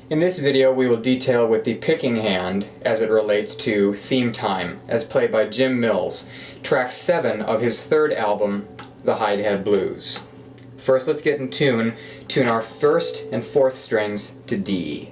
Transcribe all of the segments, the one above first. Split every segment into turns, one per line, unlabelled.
In this video we will detail with the picking hand as it relates to Theme Time, as played by Jim Mills, track 7 of his third album, The Hidehead Blues. First let's get in tune our 1st and 4th strings to D.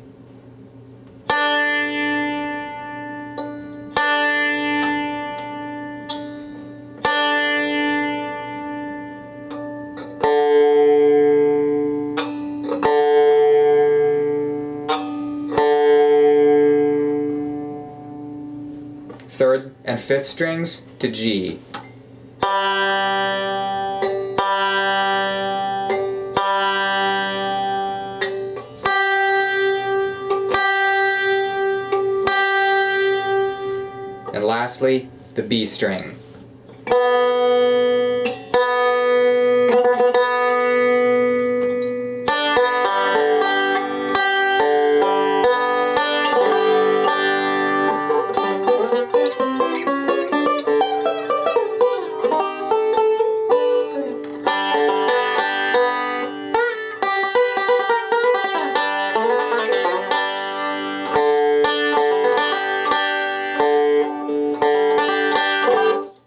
Third and 5th strings to G. And lastly, the B string.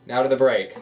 Now to the break.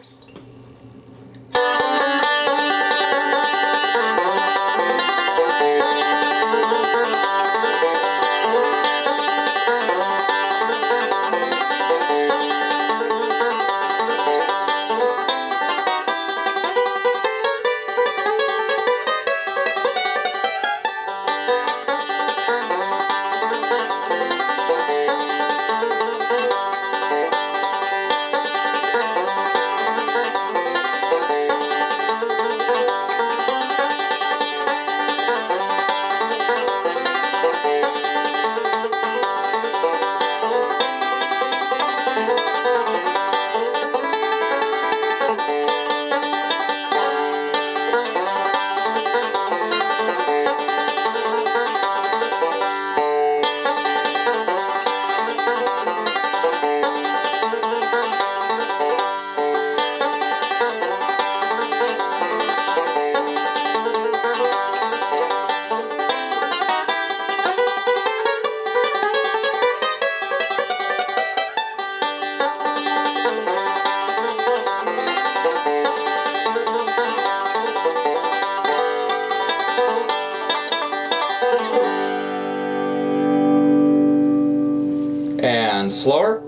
And slower.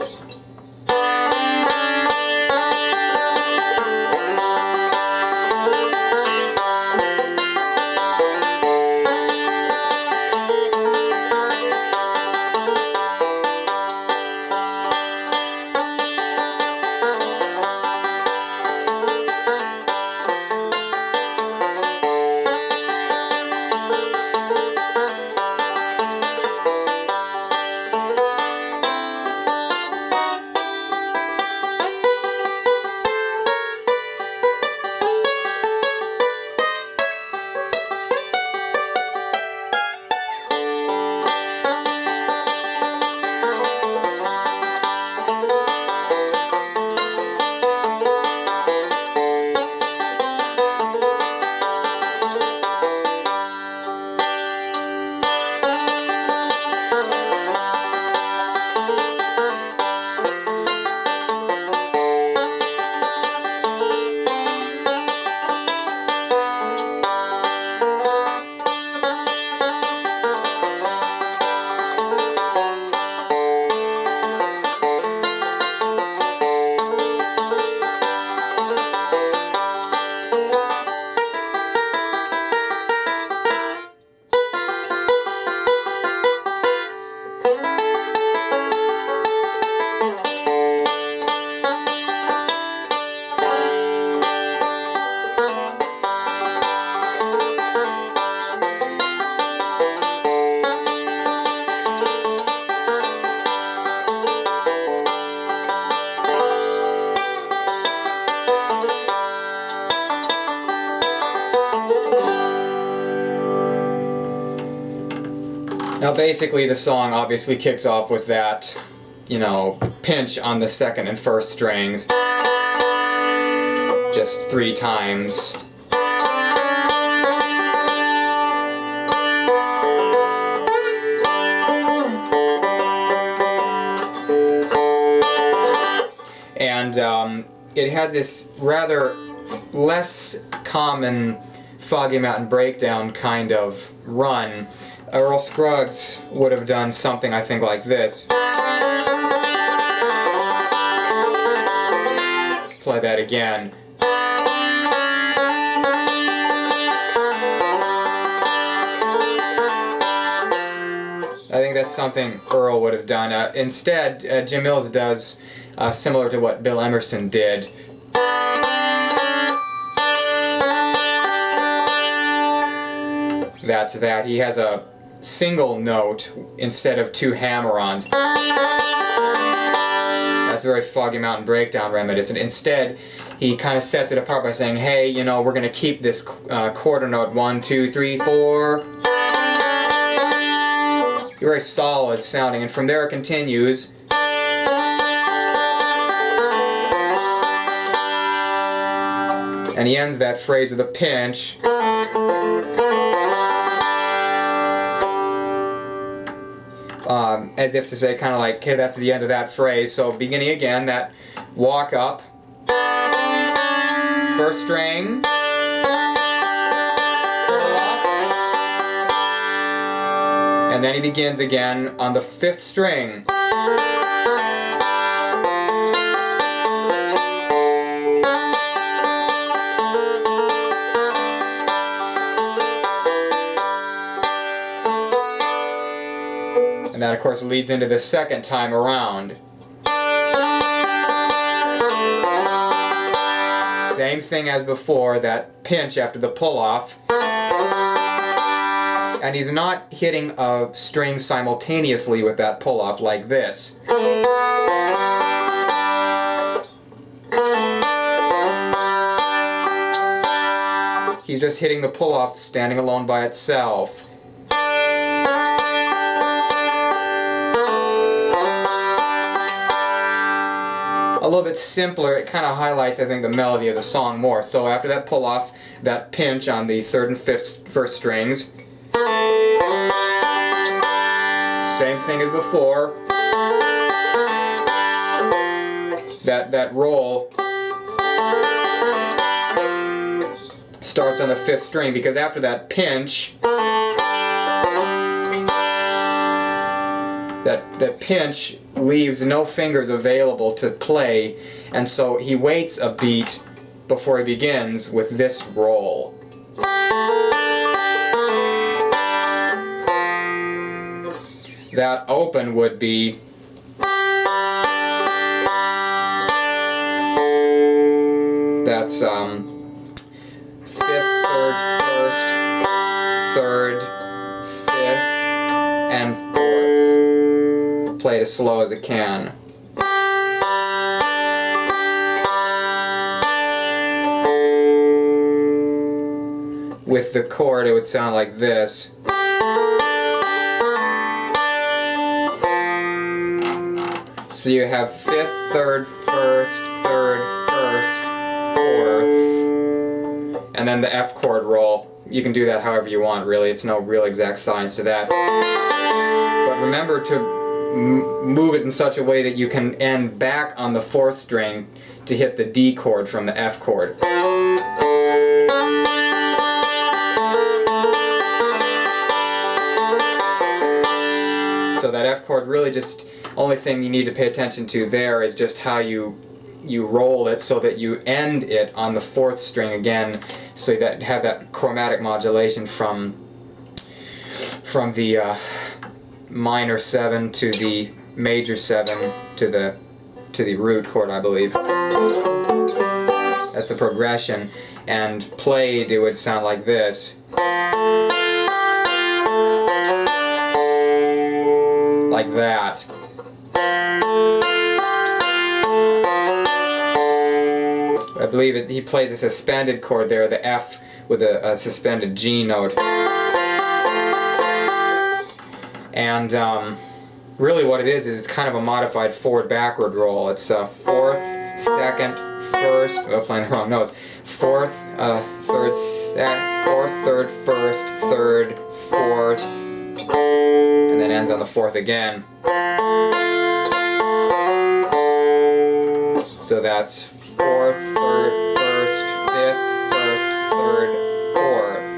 Now basically the song obviously kicks off with that, pinch on the 2nd and 1st strings. Just 3 times. it has this rather less common Foggy Mountain Breakdown kind of run. Earl Scruggs would have done something, I think, like this. Play that again. I think that's something Earl would have done. Instead, Jim Mills does similar to what Bill Emerson did. That's that. He has a single note instead of two hammer-ons. That's very Foggy Mountain Breakdown reminiscent. Instead, he kind of sets it apart by saying, hey, you know, we're going to keep this quarter note 1, 2, 3, 4. Very solid sounding, and from there it continues. And he ends that phrase with a pinch. As if to say, kind of like, okay, that's the end of that phrase. So beginning again, that walk up, first string, and then he begins again on the 5th string. And that, of course, leads into the second time around. Same thing as before, that pinch after the pull-off. And he's not hitting a string simultaneously with that pull-off like this. He's just hitting the pull-off standing alone by itself. A little bit simpler, it kind of highlights, I think, the melody of the song more. So after that pull-off, that pinch on the 3rd and 5th first strings. Same thing as before. That roll starts on the 5th string, because after that pinch, that pinch leaves no fingers available to play, and so he waits a beat before he begins with this roll. That open would be that's 5th, 3rd, 1st, 3rd, 5th, and 4th. Play it as slow as it can. With the chord, it would sound like this. So you have 5th, 3rd, 1st, 3rd, 1st, 4th, and then the F chord roll. You can do that however you want, really. It's no real exact science to that. But remember to move it in such a way that you can end back on the 4th string to hit the D chord from the F chord. So that F chord really just, only thing you need to pay attention to there is just how you roll it so that you end it on the 4th string again, so that have that chromatic modulation from the minor 7 to the major 7 to the root chord, I believe. That's the progression. And played, it would sound like this. Like that. I believe he plays a suspended chord there, the F with a suspended G note. And really what it is it's kind of a modified forward-backward roll. It's 4th, 2nd, 1st, oh, playing the wrong notes. 4th, 3rd, 4th, 3rd, 1st, 3rd, 4th, and then ends on the 4th again. So that's fourth, third, first, fifth, first, third, fourth.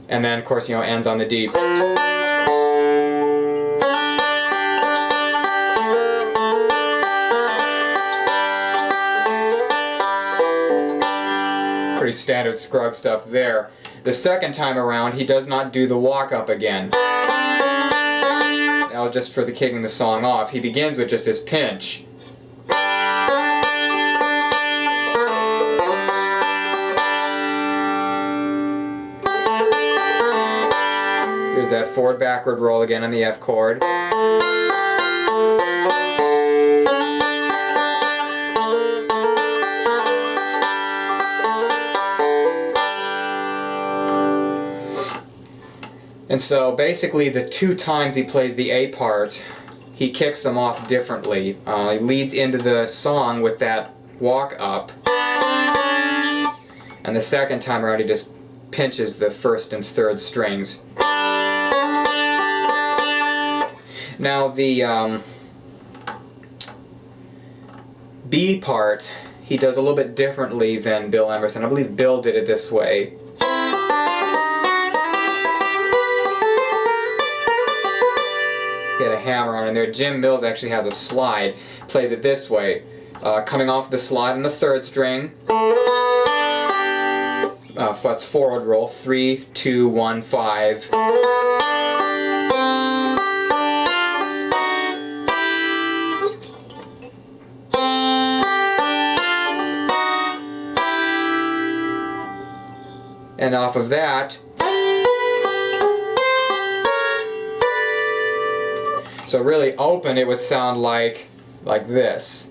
And then, of course, you know, ends on the D. Pretty standard Scruggs stuff there. The second time around, he does not do the walk up again. That was just for the kicking the song off. He begins with just this pinch. Here's that forward backward roll again on the F chord. And so basically the two times he plays the A part, he kicks them off differently. He leads into the song with that walk up, and the second time around he just pinches the first and third strings. Now the B part he does a little bit differently than Bill Emerson. I believe Bill did it this way. He had a hammer on in there. Jim Mills actually has a slide, plays it this way. Coming off the slide on the third string, that's forward roll, 3, 2, 1, 5. And off of that, so really open, it would sound like this.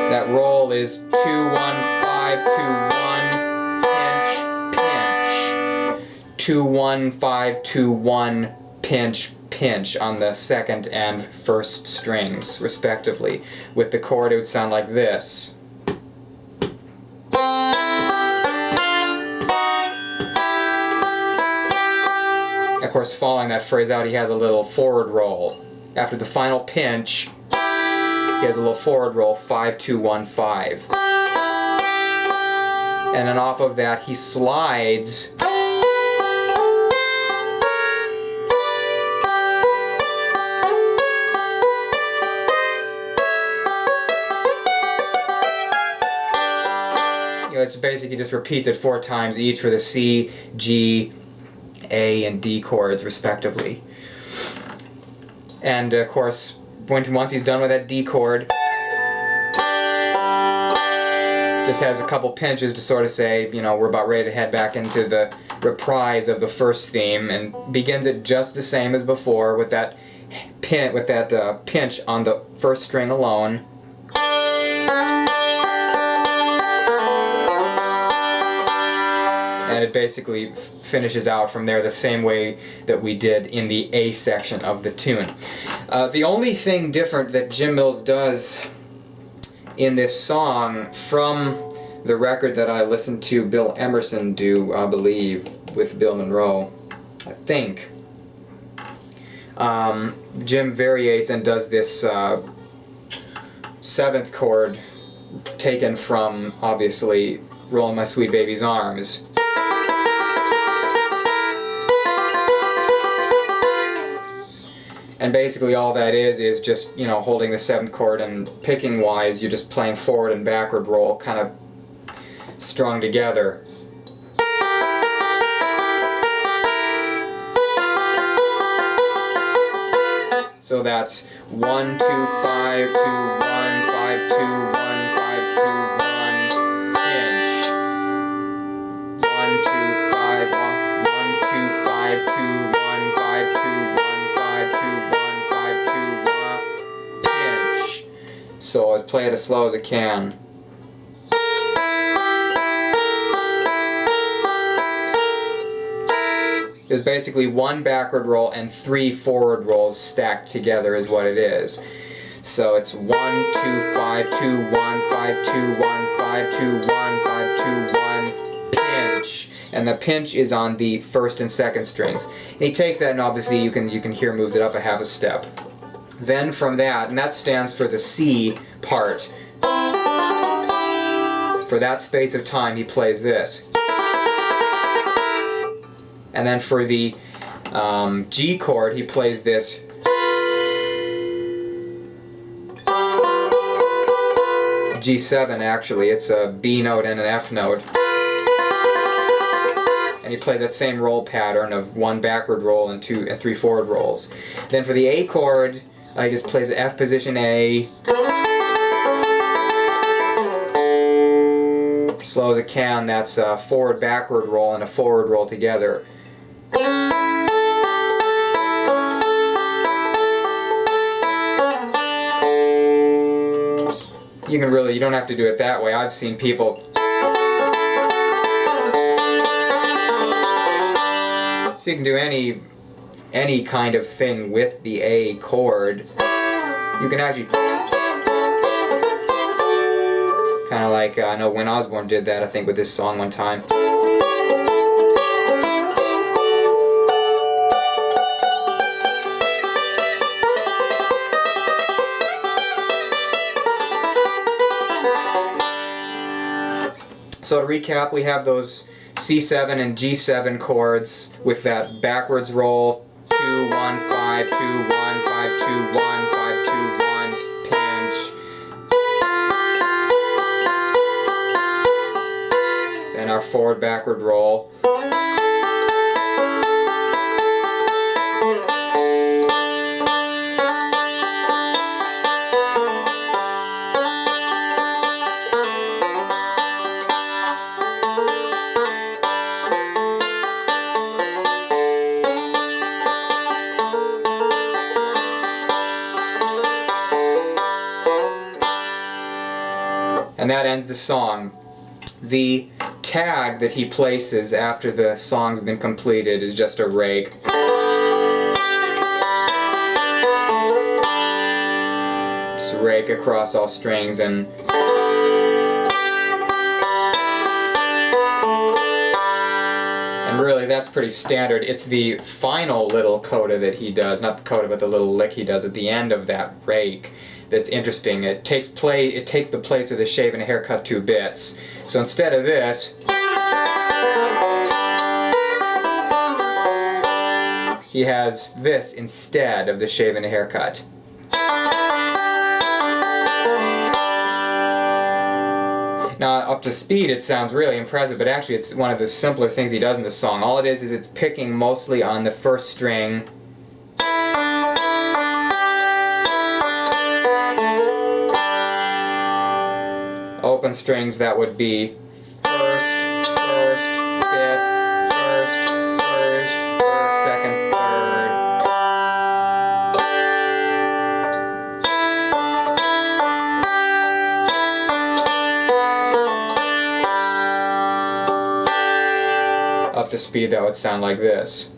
That roll is 2, 1, 5, 2, 1, pinch, pinch. 2, 1, 5, 2, 1, pinch, pinch on the second and first strings, respectively. With the chord, it would sound like this. Of course, following that phrase out, he has a little forward roll. After the final pinch, he has a little forward roll, 5, 2, 1, 5. And then off of that, he slides it's basically just repeats it 4 times each for the C, G, A, and D chords respectively. And of course, once he's done with that D chord, just has a couple pinches to sort of say, you know, we're about ready to head back into the reprise of the first theme, and begins it just the same as before with that pinch on the first string alone. And it basically finishes out from there the same way that we did in the A section of the tune. The only thing different that Jim Mills does in this song from the record that I listened to Bill Emerson do, I believe, with Bill Monroe, I think, Jim variates and does this 7th chord taken from, obviously, Rollin' My Sweet Baby's Arms. And basically all that is just, you know, holding the 7th chord, and picking wise, you're just playing forward and backward roll, kind of strung together. So that's 1, 2, 5, 2, 1, 5, 2, 1, 5, 2, 1, pinch. 1, 2, 5, 1, 2, 5, 2, 1, 5, 2, 1, 5, 2, 1, 5, 2, 1, pinch. So let's play it as slow as I can. There's basically 1 backward roll and 3 forward rolls stacked together is what it is. So it's 1, 2, 5, 2, 1, 5, 2, 1, 5, 2, 1, 5, 2, 1, pinch. and the pinch is on the first and second strings. And he takes that, and obviously you can hear moves it up a half a step. Then from that, and that stands for the C part, for that space of time he plays this. And then for the G chord he plays this. G7 actually, it's a B note and an F note. And you play that same roll pattern of 1 backward roll and 2 and 3 forward rolls. Then for the A chord, he just plays the F position A. Slow as it can, that's a forward backward roll and a forward roll together. You don't have to do it that way. I've seen people. So you can do any kind of thing with the A chord. You can actually kind of like, I know Wynn Osborne did that, I think, with this song one time. So to recap, we have those C7 and G7 chords with that backwards roll, 2, 1, 5, 2, 1, 5, 2, 1, 5, 2, 1, pinch. Then our forward backward roll. And that ends the song. The tag that he places after the song's been completed is just a rake. Just rake across all strings, and really that's pretty standard. It's the final little coda that he does, not the coda but the little lick he does at the end of that rake that's interesting. It takes the place of the shave and haircut 2 bits. So instead of this, he has this instead of the shave and haircut. Now, up to speed, it sounds really impressive, but actually it's one of the simpler things he does in the song. All it is it's picking mostly on the first string, open strings that would be first, fifth, second, third. Up to speed, that would sound like this.